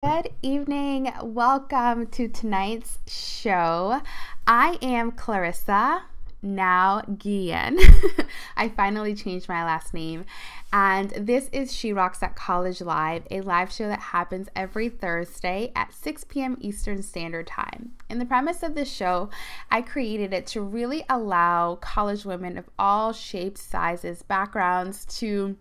Good evening. Welcome to tonight's show. I am Clarissa, now Guillen. I finally changed my last name. And this is She Rocks at College Live, a live show that happens every Thursday at 6 p.m. Eastern Standard Time. And the premise of this show, I created it to really allow college women of all shapes, sizes, backgrounds to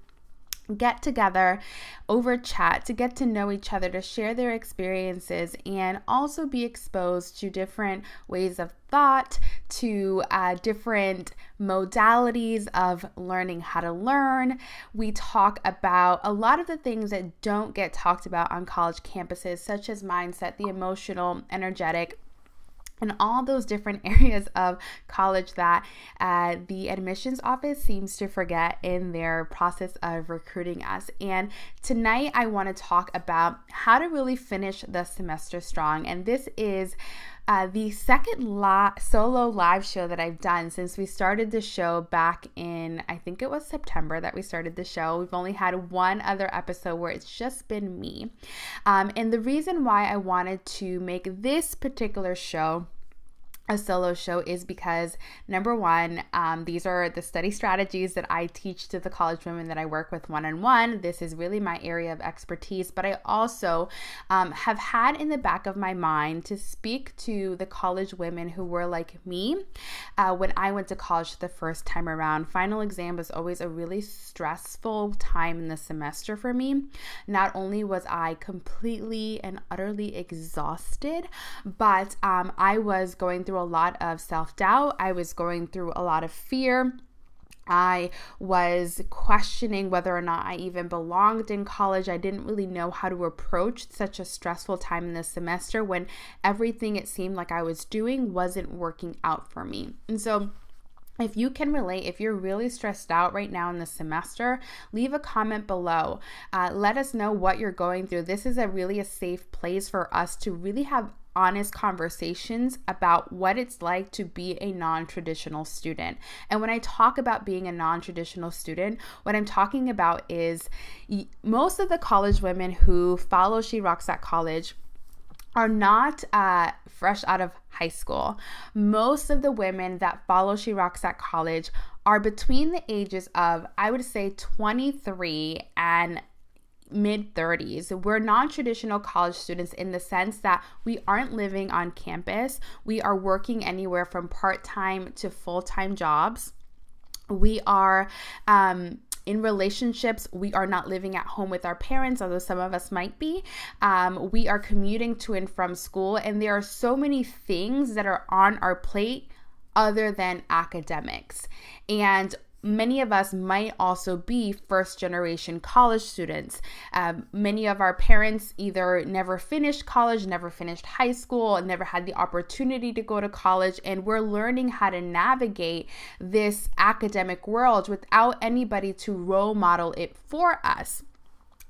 get together over chat, to get to know each other, to share their experiences, and also be exposed to different ways of thought, to different modalities of learning how to learn. We talk about a lot of the things that don't get talked about on college campuses, such as mindset, the emotional, energetic, and all those different areas of college that the admissions office seems to forget in their process of recruiting us. And tonight I want to talk about how to really finish the semester strong. And this is the second solo live show that I've done since we started the show back in, I think it was September that we started the show. We've only had one other episode where it's just been me. And the reason why I wanted to make this particular show a solo show is because, number one, these are the study strategies that I teach to the college women that I work with one-on-one. This is really my area of expertise, but I also have had in the back of my mind to speak to the college women who were like me when I went to college the first time around. Final exam was always a really stressful time in the semester for me. Not only was I completely and utterly exhausted, but I was going through a lot of self-doubt. I was going through a lot of fear. I was questioning whether or not I even belonged in college. I didn't really know how to approach such a stressful time in the semester when everything it seemed like I was doing wasn't working out for me. And so if you can relate, if you're really stressed out right now in the semester, leave a comment below. Let us know what you're going through. This is a safe place for us to really have honest conversations about what it's like to be a non-traditional student. And when I talk about being a non-traditional student, what I'm talking about is most of the college women who follow She Rocks at College are not fresh out of high school. Most of the women that follow She Rocks at College are between the ages of, I would say, 23 and mid-30s. We're non-traditional college students in the sense that we aren't living on campus. We are working anywhere from part-time to full-time jobs. We are in relationships. We are not living at home with our parents, although some of us might be. We are commuting to and from school, and there are so many things that are on our plate other than academics. And many of us might also be first-generation college students. Many of our parents either never finished college, never finished high school, never had the opportunity to go to college, and we're learning how to navigate this academic world without anybody to role model it for us.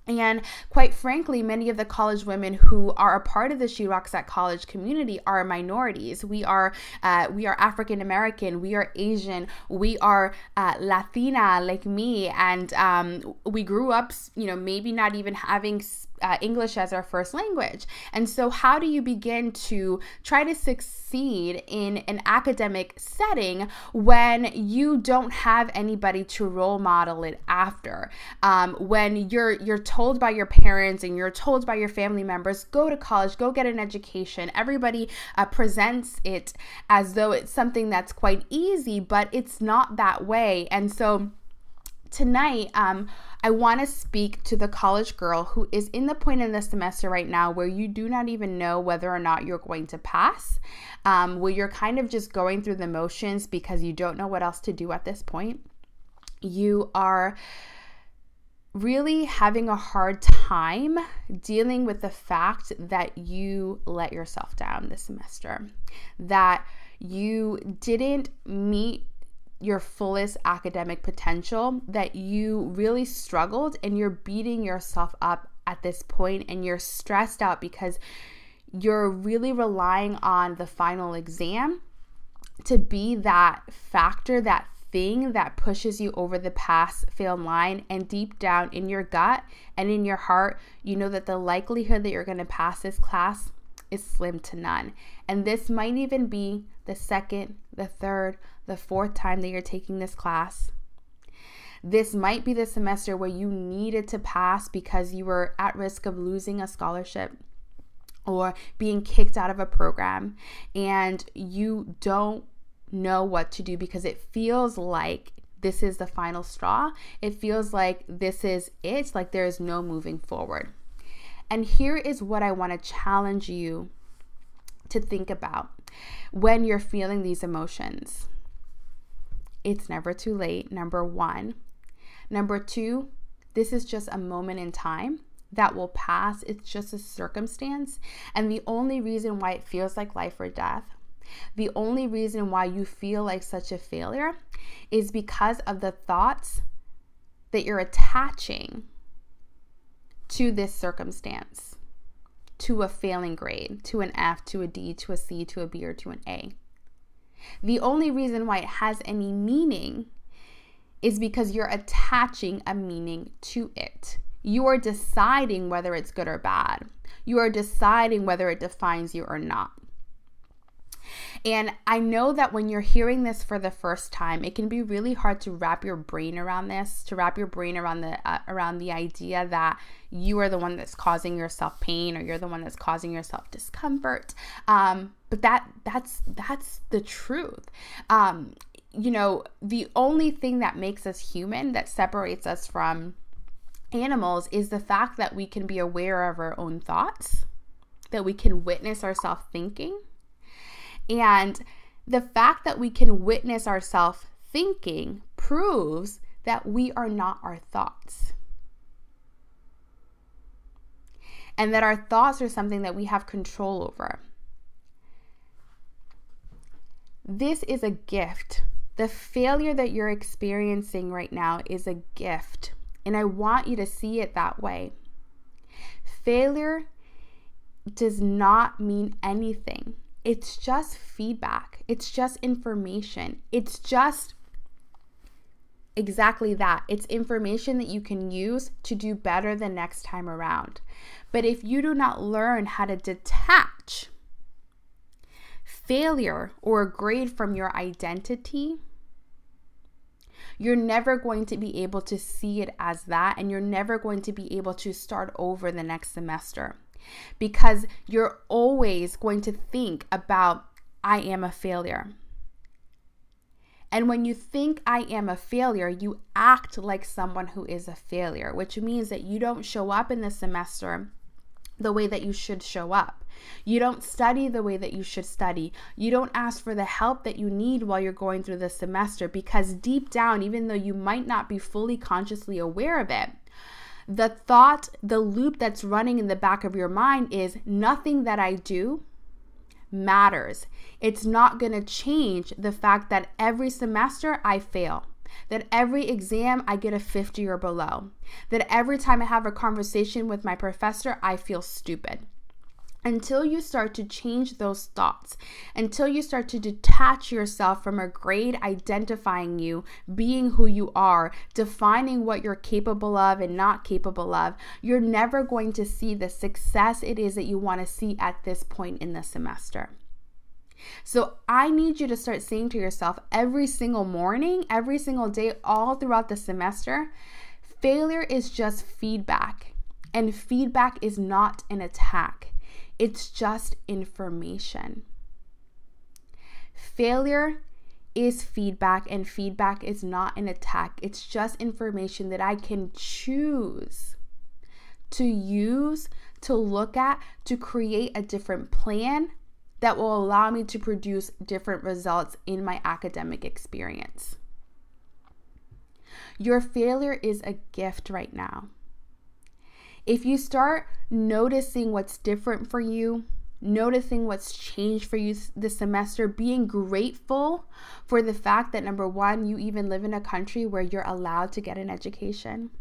And quite frankly, many of the college women who are a part of the She Rocks at College community are minorities. We are African American, we are Asian, we are Latina like me, and we grew up, maybe not even having English as our first language. And so how do you begin to try to succeed in an academic setting when you don't have anybody to role model it after? When you're told by your parents and you're told by your family members, go to college, go get an education. Everybody presents it as though it's something that's quite easy, but it's not that way. And so tonight, I want to speak to the college girl who is in the point in the semester right now where you do not even know whether or not you're going to pass, where you're kind of just going through the motions because you don't know what else to do at this point. You are really having a hard time dealing with the fact that you let yourself down this semester, that you didn't meet your fullest academic potential, that you really struggled and you're beating yourself up at this point and you're stressed out because you're really relying on the final exam to be that factor, that thing that pushes you over the pass-fail line, and deep down in your gut and in your heart, you know that the likelihood that you're going to pass this class is slim to none. And this might even be the second, the third, the fourth time that you're taking this class. This might be the semester where you needed to pass because you were at risk of losing a scholarship or being kicked out of a program, and you don't know what to do because it feels like this is the final straw. It feels like this is it, like there is no moving forward. And here is what I want to challenge you to think about when you're feeling these emotions. It's never too late, number one. Number two, this is just a moment in time that will pass. It's just a circumstance. And the only reason why it feels like life or death, the only reason why you feel like such a failure is because of the thoughts that you're attaching to this circumstance, to a failing grade, to an F, to a D, to a C, to a B, or to an A. The only reason why it has any meaning is because you're attaching a meaning to it. You are deciding whether it's good or bad. You are deciding whether it defines you or not. And I know that when you're hearing this for the first time, it can be really hard to wrap your brain around this, to wrap your brain around the idea that you are the one that's causing yourself pain, or you're the one that's causing yourself discomfort. But that's the truth. The only thing that makes us human, that separates us from animals, is the fact that we can be aware of our own thoughts, that we can witness ourselves thinking. And the fact that we can witness ourselves thinking proves that we are not our thoughts. And that our thoughts are something that we have control over. This is a gift. The failure that you're experiencing right now is a gift. And I want you to see it that way. Failure does not mean anything. It's just feedback. It's just information. It's just exactly that. It's information that you can use to do better the next time around. But if you do not learn how to detach failure or a grade from your identity, you're never going to be able to see it as that, and you're never going to be able to start over the next semester. Because you're always going to think about, I am a failure. And when you think I am a failure, you act like someone who is a failure, which means that you don't show up in the semester the way that you should show up. You don't study the way that you should study. You don't ask for the help that you need while you're going through the semester, because deep down, even though you might not be fully consciously aware of it, the loop that's running in the back of your mind is, nothing that I do matters. It's not going to change the fact that every semester I fail, that every exam I get a 50 or below, that every time I have a conversation with my professor, I feel stupid. Until you start to change those thoughts, until you start to detach yourself from a grade identifying you, being who you are, defining what you're capable of and not capable of, you're never going to see the success it is that you want to see at this point in the semester. So I need you to start saying to yourself every single morning, every single day, all throughout the semester, failure is just feedback, and feedback is not an attack. It's just information. Failure is feedback, and feedback is not an attack. It's just information that I can choose to use, to look at, to create a different plan that will allow me to produce different results in my academic experience. Your failure is a gift right now. If you start noticing what's different for you, noticing what's changed for you this semester, being grateful for the fact that, number one, you even live in a country where you're allowed to get an education,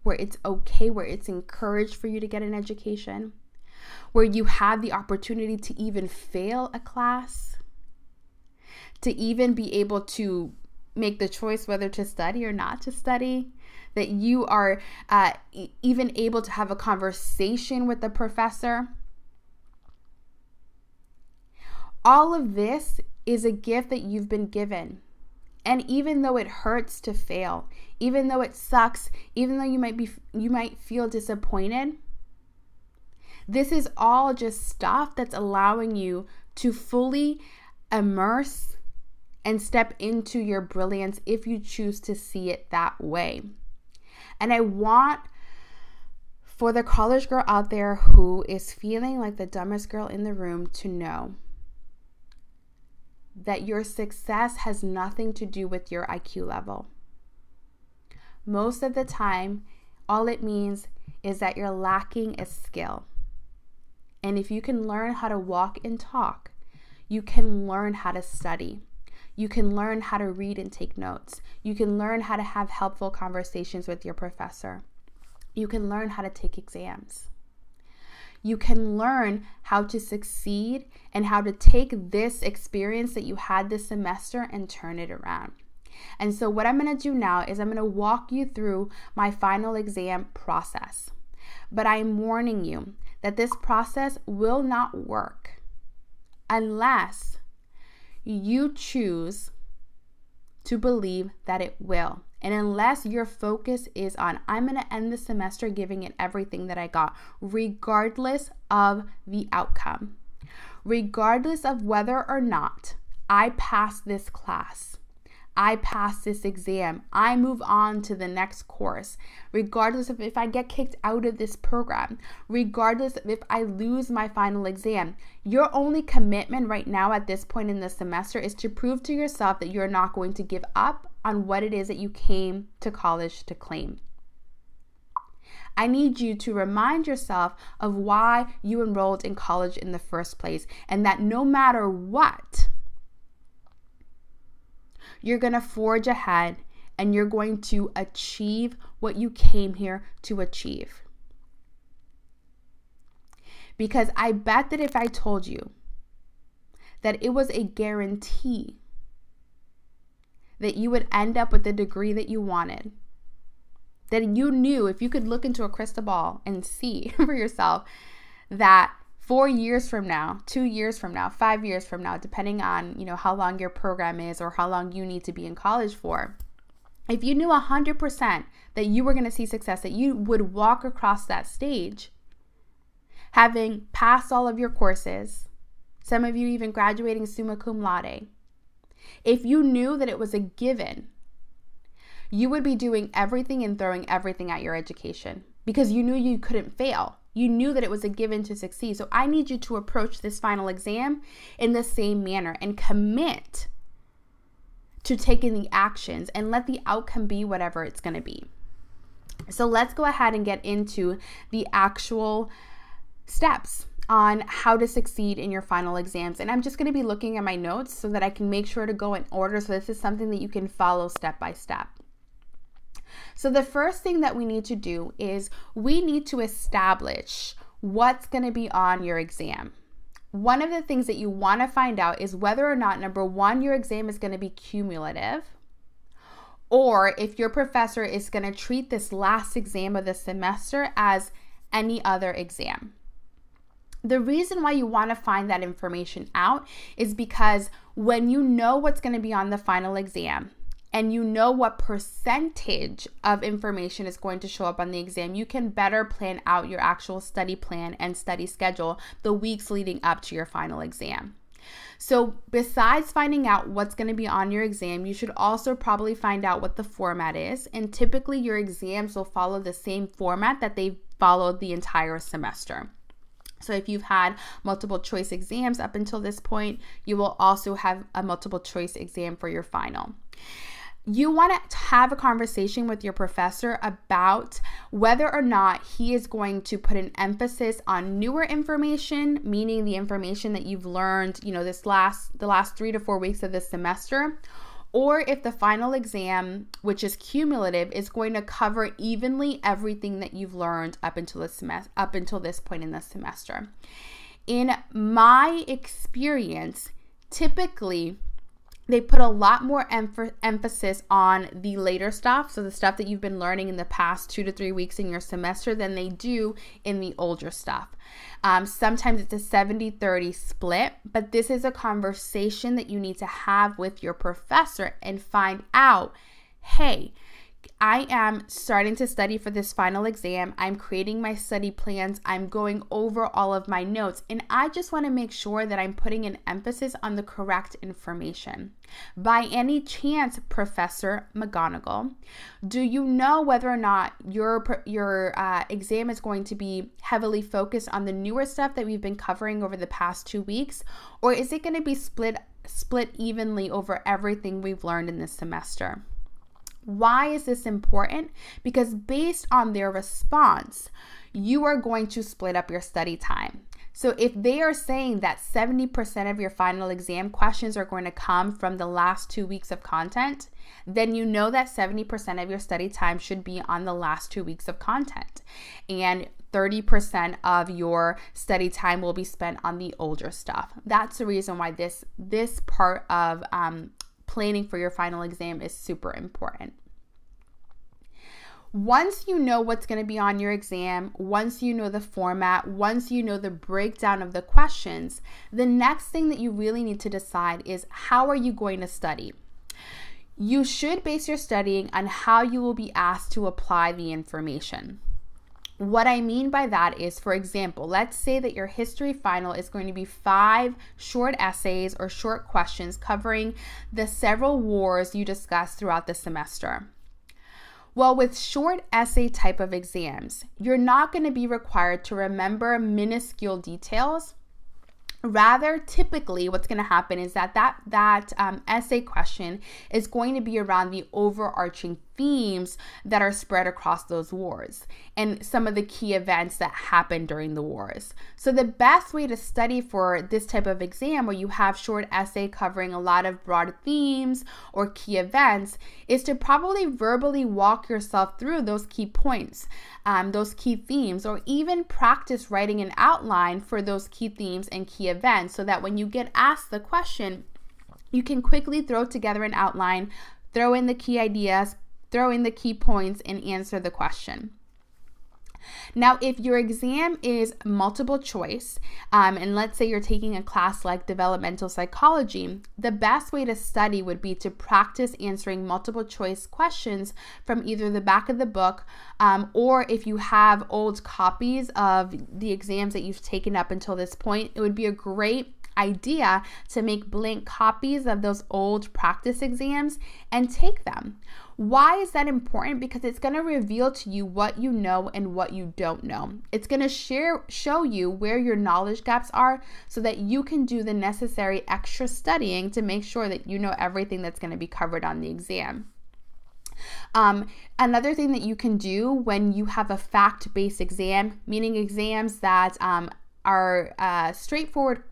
where it's okay, where it's encouraged for you to get an education, where you have the opportunity to even fail a class, to even be able to make the choice whether to study or not to study, that you are even able to have a conversation with the professor. All of this is a gift that you've been given. And even though it hurts to fail, even though it sucks, even though you might feel disappointed, this is all just stuff that's allowing you to fully immerse and step into your brilliance if you choose to see it that way. And I want for the college girl out there who is feeling like the dumbest girl in the room to know that your success has nothing to do with your IQ level. Most of the time, all it means is that you're lacking a skill. And if you can learn how to walk and talk, you can learn how to study. You can learn how to read and take notes. You can learn how to have helpful conversations with your professor. You can learn how to take exams. You can learn how to succeed and how to take this experience that you had this semester and turn it around. And so what I'm going to do now is I'm going to walk you through my final exam process. But I'm warning you that this process will not work unless you choose to believe that it will. And unless your focus is on, I'm going to end the semester giving it everything that I got, regardless of the outcome, regardless of whether or not I pass this class, I pass this exam, I move on to the next course, regardless of if I get kicked out of this program, regardless of if I lose my final exam. Your only commitment right now at this point in the semester is to prove to yourself that you're not going to give up on what it is that you came to college to claim. I need you to remind yourself of why you enrolled in college in the first place, and that no matter what, you're going to forge ahead and you're going to achieve what you came here to achieve. Because I bet that if I told you that it was a guarantee that you would end up with the degree that you wanted, that you knew if you could look into a crystal ball and see for yourself that 4 years from now, 2 years from now, 5 years from now, depending on, how long your program is or how long you need to be in college for. If you knew 100% that you were going to see success, that you would walk across that stage, having passed all of your courses, some of you even graduating summa cum laude, if you knew that it was a given, you would be doing everything and throwing everything at your education because you knew you couldn't fail. You knew that it was a given to succeed. So I need you to approach this final exam in the same manner and commit to taking the actions and let the outcome be whatever it's going to be. So let's go ahead and get into the actual steps on how to succeed in your final exams. And I'm just going to be looking at my notes so that I can make sure to go in order. So this is something that you can follow step by step. So the first thing that we need to do is we need to establish what's going to be on your exam. One of the things that you want to find out is whether or not, number one, your exam is going to be cumulative, or if your professor is going to treat this last exam of the semester as any other exam. The reason why you want to find that information out is because when you know what's going to be on the final exam, and you know what percentage of information is going to show up on the exam, you can better plan out your actual study plan and study schedule the weeks leading up to your final exam. So besides finding out what's going to be on your exam, you should also probably find out what the format is. And typically your exams will follow the same format that they've followed the entire semester. So if you've had multiple choice exams up until this point, you will also have a multiple choice exam for your final. You want to have a conversation with your professor about whether or not he is going to put an emphasis on newer information, meaning the information that you've learned, the last 3 to 4 weeks of this semester, or if the final exam, which is cumulative, is going to cover evenly everything that you've learned up until this point in the semester. In my experience, typically they put a lot more emphasis on the later stuff, so the stuff that you've been learning in the past 2 to 3 weeks in your semester, than they do in the older stuff. Sometimes it's a 70-30 split, but this is a conversation that you need to have with your professor and find out, hey, I am starting to study for this final exam. I'm creating my study plans. I'm going over all of my notes. And I just want to make sure that I'm putting an emphasis on the correct information. By any chance, Professor McGonagall, do you know whether or not your exam is going to be heavily focused on the newer stuff that we've been covering over the past 2 weeks? Or is it going to be split evenly over everything we've learned in this semester? Why is this important? Because based on their response, you are going to split up your study time. So if they are saying that 70% of your final exam questions are going to come from the last 2 weeks of content, then you know that 70% of your study time should be on the last 2 weeks of content. And 30% of your study time will be spent on the older stuff. That's the reason why this part of planning for your final exam is super important. Once you know what's going to be on your exam, once you know the format, once you know the breakdown of the questions, the next thing that you really need to decide is, how are you going to study? You should base your studying on how you will be asked to apply the information. What I mean by that is, for example, let's say that your history final is going to be 5 short essays or short questions covering the several wars you discussed throughout the semester. Well, with short essay type of exams, you're not going to be required to remember minuscule details. Rather, typically what's going to happen is that essay question is going to be around the overarching themes that are spread across those wars and some of the key events that happened during the wars. So the best way to study for this type of exam, where you have short essay covering a lot of broad themes or key events, is to probably verbally walk yourself through those key points, those key themes, or even practice writing an outline for those key themes and key events, so that when you get asked the question, you can quickly throw together an outline, throw in the key ideas, throw in the key points, and answer the question. Now, if your exam is multiple choice, and let's say you're taking a class like developmental psychology, the best way to study would be to practice answering multiple choice questions from either the back of the book, or if you have old copies of the exams that you've taken up until this point, it would be a great idea to make blank copies of those old practice exams and take them. Why is that important? Because it's going to reveal to you what you know and what you don't know. It's going to show you where your knowledge gaps are, so that you can do the necessary extra studying to make sure that you know everything that's going to be covered on the exam. Another thing that you can do when you have a fact-based exam, meaning exams that are straightforward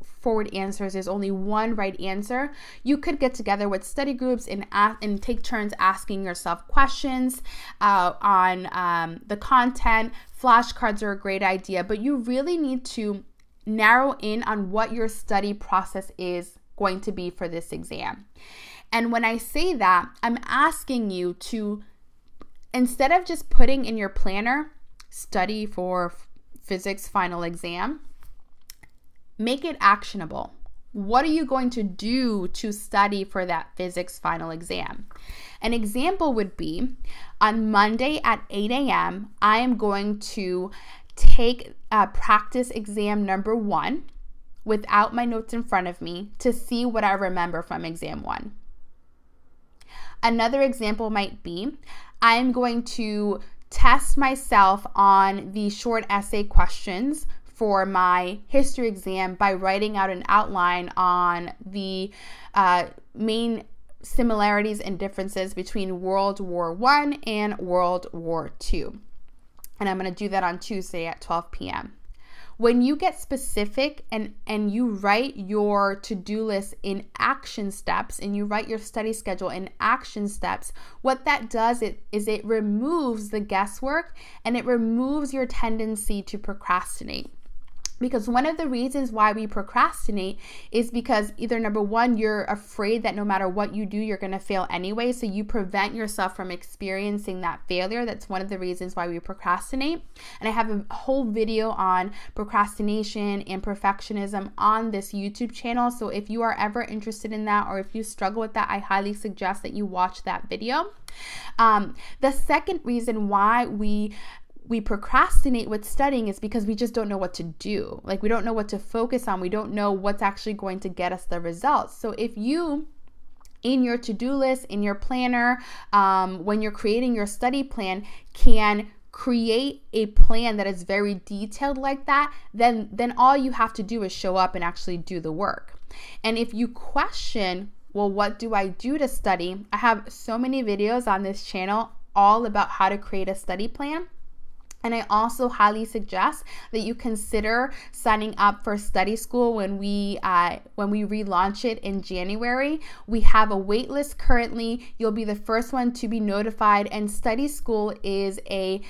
answers, there's only one right answer, you could get together with study groups and take turns asking yourself questions on the content. Flashcards are a great idea, but you really need to narrow in on what your study process is going to be for this exam. And when I say that, I'm asking you to, instead of just putting in your planner, study for physics final exam, make it actionable. What are you going to do to study for that physics final exam? An example would be, on Monday at 8 a.m., I am going to take practice exam number 1 without my notes in front of me to see what I remember from exam 1. Another example might be, I am going to test myself on the short essay questions for my history exam by writing out an outline on the main similarities and differences between World War I and World War II. And I'm going to do that on Tuesday at 12 p.m. When you get specific and you write your to-do list in action steps, and you write your study schedule in action steps, what that does is it removes the guesswork, and it removes your tendency to procrastinate. Because one of the reasons why we procrastinate is because either number one, you're afraid that no matter what you do, you're going to fail anyway. So you prevent yourself from experiencing that failure. That's one of the reasons why we procrastinate. And I have a whole video on procrastination and perfectionism on this YouTube channel. So if you are ever interested in that, or if you struggle with that, I highly suggest that you watch that video. The second reason why we procrastinate with studying is because we just don't know what to do. Like, we don't know what to focus on. We don't know what's actually going to get us the results. So if you, in your to-do list, in your planner, when you're creating your study plan, can create a plan that is very detailed like that, then all you have to do is show up and actually do the work. And if you question, well, what do I do to study? I have so many videos on this channel all about how to create a study plan. And I also highly suggest that you consider signing up for study school when we relaunch it in January. We have a wait list currently. You'll be the first one to be notified. And study school is a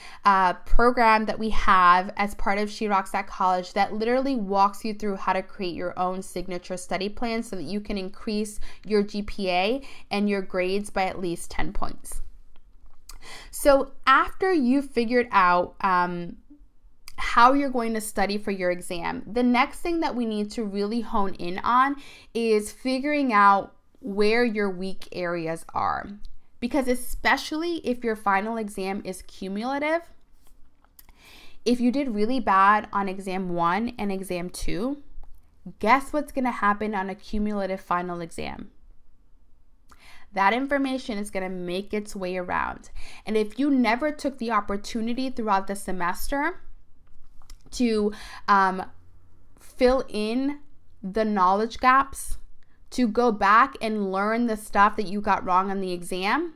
program that we have as part of She Rocks at College that literally walks you through how to create your own signature study plan so that you can increase your GPA and your grades by at least 10 points. So after you've figured out how you're going to study for your exam, the next thing that we need to really hone in on is figuring out where your weak areas are. Because especially if your final exam is cumulative, if you did really bad on exam 1 and exam 2, guess what's going to happen on a cumulative final exam? That information is going to make its way around. And if you never took the opportunity throughout the semester to fill in the knowledge gaps, to go back and learn the stuff that you got wrong on the exam,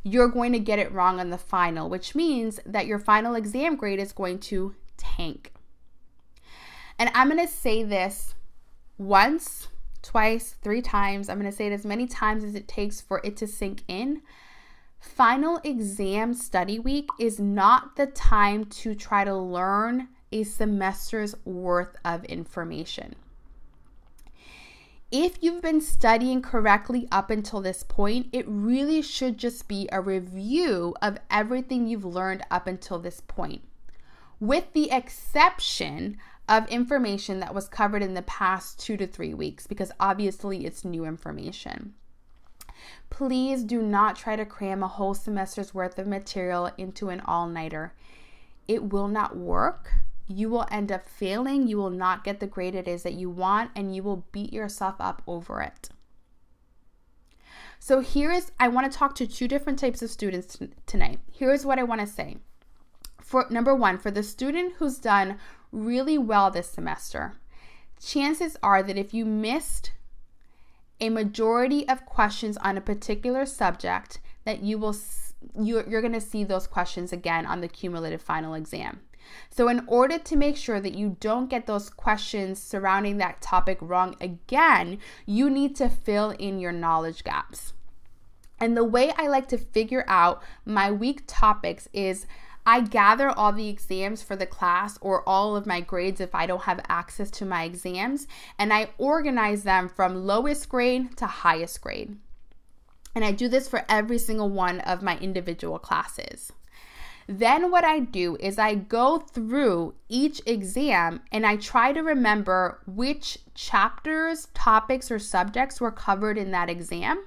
you're going to get it wrong on the final, which means that your final exam grade is going to tank. And I'm going to say this once, twice, 3 times. I'm going to say it as many times as it takes for it to sink in. Final exam study week is not the time to try to learn a semester's worth of information. If you've been studying correctly up until this point, it really should just be a review of everything you've learned up until this point, with the exception of information that was covered in the past 2 to 3 weeks, because obviously it's new information. Please do not try to cram a whole semester's worth of material into an all-nighter. It will not work. You will end up failing. You will not get the grade it is that you want, and you will beat yourself up over it. So I want to talk to 2 different types of students tonight. Here's what I want to say. For number 1, for the student who's done really well this semester, chances are that if you missed a majority of questions on a particular subject, that you're going to see those questions again on the cumulative final exam. So in order to make sure that you don't get those questions surrounding that topic wrong again, you need to fill in your knowledge gaps. And the way I like to figure out my weak topics is I gather all the exams for the class, or all of my grades if I don't have access to my exams, and I organize them from lowest grade to highest grade. And I do this for every single one of my individual classes. Then what I do is I go through each exam and I try to remember which chapters, topics, or subjects were covered in that exam.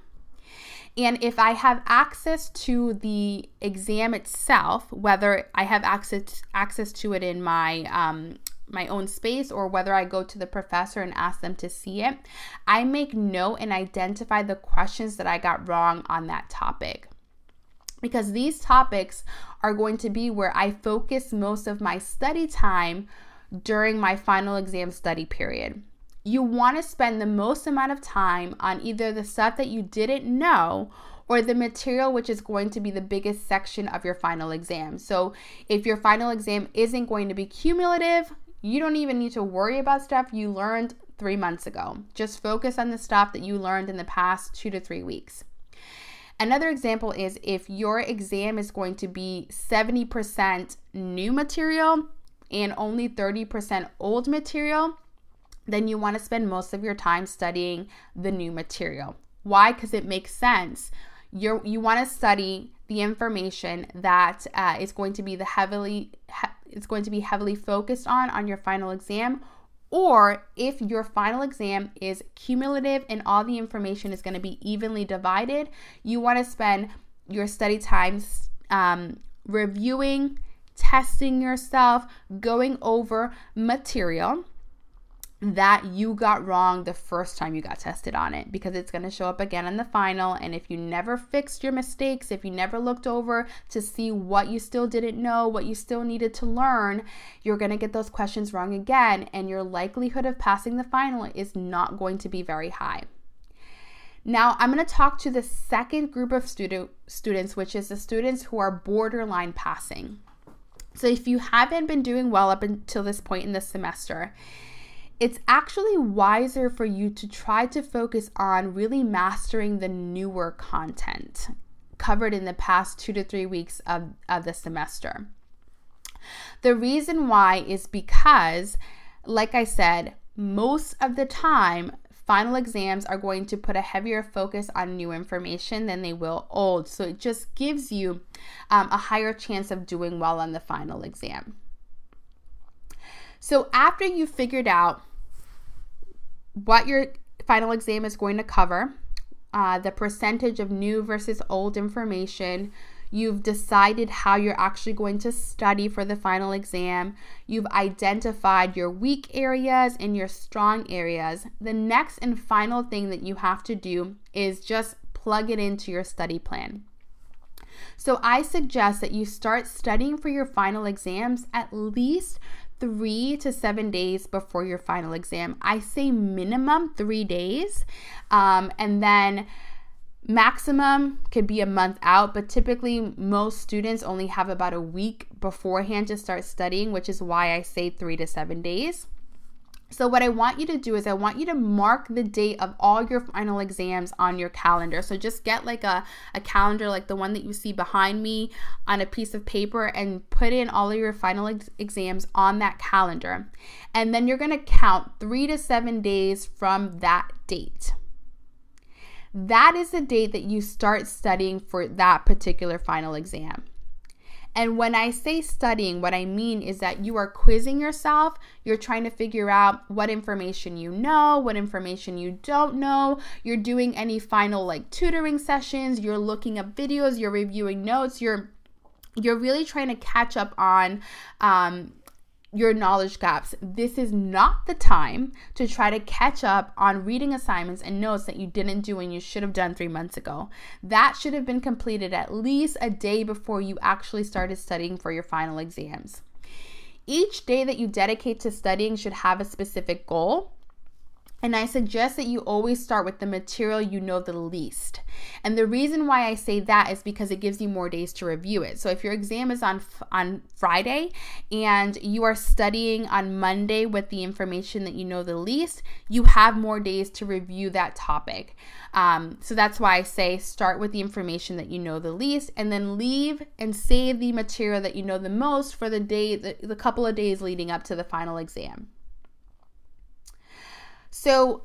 And if I have access to the exam itself, whether I have access to it in my my own space, or whether I go to the professor and ask them to see it, I make note and identify the questions that I got wrong on that topic. Because these topics are going to be where I focus most of my study time during my final exam study period. You want to spend the most amount of time on either the stuff that you didn't know or the material which is going to be the biggest section of your final exam. So if your final exam isn't going to be cumulative, you don't even need to worry about stuff you learned 3 months ago. Just focus on the stuff that you learned in the past 2 to 3 weeks. Another example is if your exam is going to be 70% new material, and only 30% old material, then you want to spend most of your time studying the new material. Why? Because it makes sense. You want to study the information that is going to be heavily focused on your final exam. Or if your final exam is cumulative and all the information is going to be evenly divided, you want to spend your study time reviewing, testing yourself, going over material that you got wrong the first time you got tested on it, because it's going to show up again in the final. And if you never fixed your mistakes, if you never looked over to see what you still didn't know, what you still needed to learn, you're going to get those questions wrong again, and your likelihood of passing the final is not going to be very high. Now, I'm going to talk to the second group of students, which is the students who are borderline passing. So if you haven't been doing well up until this point in the semester, it's actually wiser for you to try to focus on really mastering the newer content covered in the past 2 to 3 weeks of the semester. The reason why is because, like I said, most of the time, final exams are going to put a heavier focus on new information than they will old. So it just gives you a higher chance of doing well on the final exam. So after you've figured out what your final exam is going to cover, the percentage of new versus old information, you've decided how you're actually going to study for the final exam, you've identified your weak areas and your strong areas, the next and final thing that you have to do is just plug it into your study plan. So I suggest that you start studying for your final exams at least 3 to 7 days before your final exam. I say minimum 3 days, and then maximum could be a month out, but typically most students only have about a week beforehand to start studying, which is why I say 3 to 7 days. So what I want you to do is I want you to mark the date of all your final exams on your calendar. So just get like a calendar like the one that you see behind me on a piece of paper and put in all of your final exams on that calendar. And then you're going to count 3 to 7 days from that date. That is the date that you start studying for that particular final exam. And when I say studying, what I mean is that you are quizzing yourself. You're trying to figure out what information you know, what information you don't know. You're doing any final tutoring sessions. You're looking up videos. You're reviewing notes. You're really trying to catch up on your knowledge gaps. This is not the time to try to catch up on reading assignments and notes that you didn't do and you should have done 3 months ago. That should have been completed at least a day before you actually started studying for your final exams. Each day that you dedicate to studying should have a specific goal. And I suggest that you always start with the material you know the least. And the reason why I say that is because it gives you more days to review it. So if your exam is on Friday and you are studying on Monday with the information that you know the least, you have more days to review that topic. So that's why I say start with the information that you know the least, and then leave and save the material that you know the most for the couple of days leading up to the final exam. So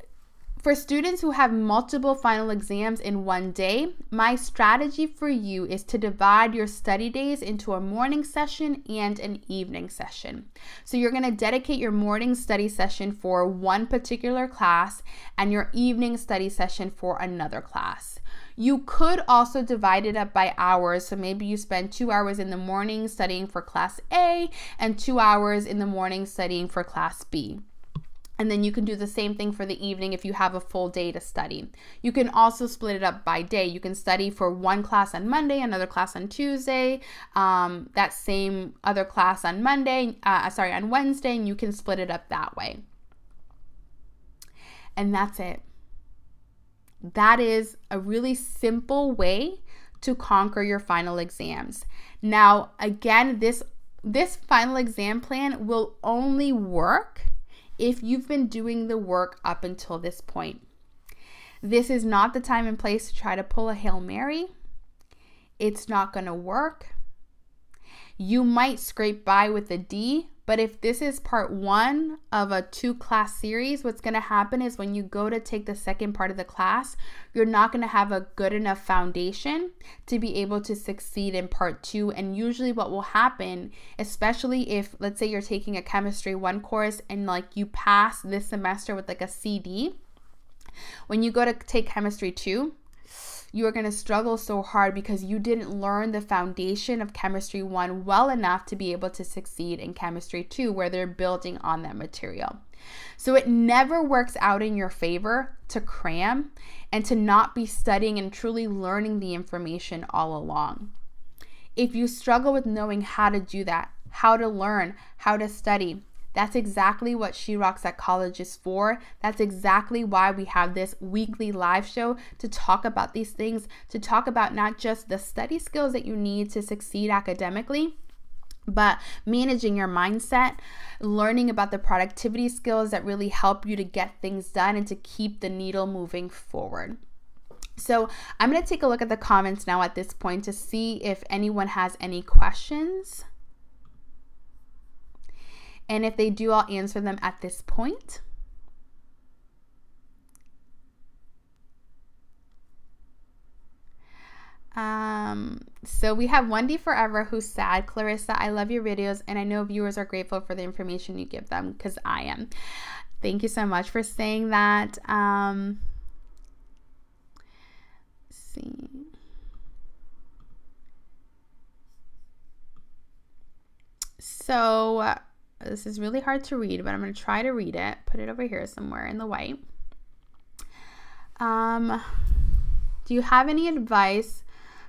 for students who have multiple final exams in one day, my strategy for you is to divide your study days into a morning session and an evening session. So you're going to dedicate your morning study session for one particular class and your evening study session for another class. You could also divide it up by hours. So maybe you spend 2 hours in the morning studying for class A and 2 hours in the morning studying for class B. And then you can do the same thing for the evening if you have a full day to study. You can also split it up by day. You can study for one class on Monday, another class on Tuesday, that same other class on on Wednesday, and you can split it up that way. And that's it. That is a really simple way to conquer your final exams. Now, again, this final exam plan will only work if you've been doing the work up until this point. This is not the time and place to try to pull a Hail Mary. It's not going to work. you might scrape by with a D. But if this is part 1 of a 2-class series, what's going to happen is when you go to take the second part of the class, you're not going to have a good enough foundation to be able to succeed in part 2. And usually what will happen, especially if, let's say you're taking a chemistry 1 course and like you pass this semester with like a CD, when you go to take chemistry 2, you are going to struggle so hard because you didn't learn the foundation of chemistry 1 well enough to be able to succeed in chemistry 2, where they're building on that material. So it never works out in your favor to cram and to not be studying and truly learning the information all along. If you struggle with knowing how to do that, how to learn, how to study, that's exactly what She Rocks at College is for. That's exactly why we have this weekly live show to talk about these things, to talk about not just the study skills that you need to succeed academically, but managing your mindset, learning about the productivity skills that really help you to get things done and to keep the needle moving forward. So I'm going to take a look at the comments now at this point to see if anyone has any questions. And if they do, I'll answer them at this point. So we have Wendy Forever who's sad. Clarissa, I love your videos and I know viewers are grateful for the information you give them, because I am. Thank you so much for saying that. Let's see. So this is really hard to read, but I'm going to try to read it. Put it over here somewhere in the white. Do you have any advice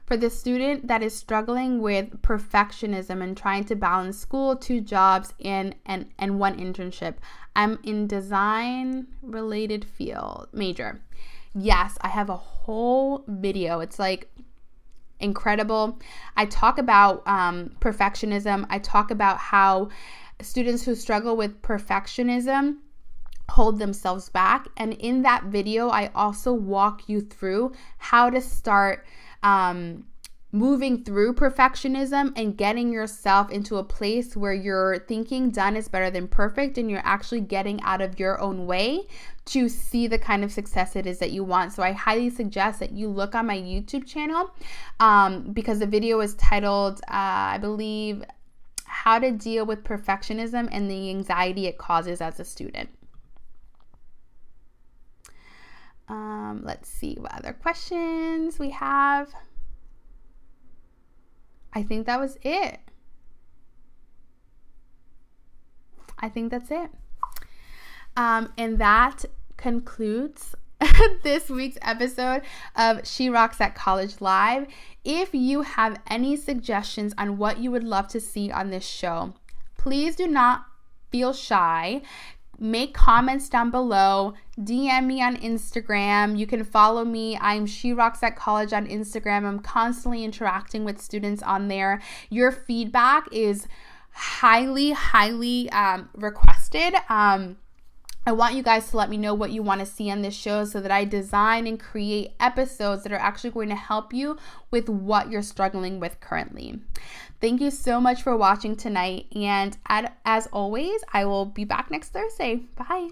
for the student that is struggling with perfectionism and trying to balance school, 2 jobs, and 1 internship? I'm in design related field major. Yes, I have a whole video. It's like incredible. I talk about perfectionism. I talk about how students who struggle with perfectionism hold themselves back. And in that video, I also walk you through how to start moving through perfectionism and getting yourself into a place where you're thinking done is better than perfect, and you're actually getting out of your own way to see the kind of success it is that you want. So I highly suggest that you look on my YouTube channel because the video is titled, I believe, How to Deal with Perfectionism and the Anxiety It Causes as a Student. Let's see what other questions we have. I think that was it. I think that's it. And that concludes this week's episode of She Rocks at College Live. If you have any suggestions on what you would love to see on this show, please do not feel shy. Make comments down below. DM me on Instagram. You can follow me. I'm She Rocks at College on Instagram. I'm constantly interacting with students on there. Your feedback is highly requested. I want you guys to let me know what you want to see on this show so that I design and create episodes that are actually going to help you with what you're struggling with currently. Thank you so much for watching tonight. And as always, I will be back next Thursday. Bye.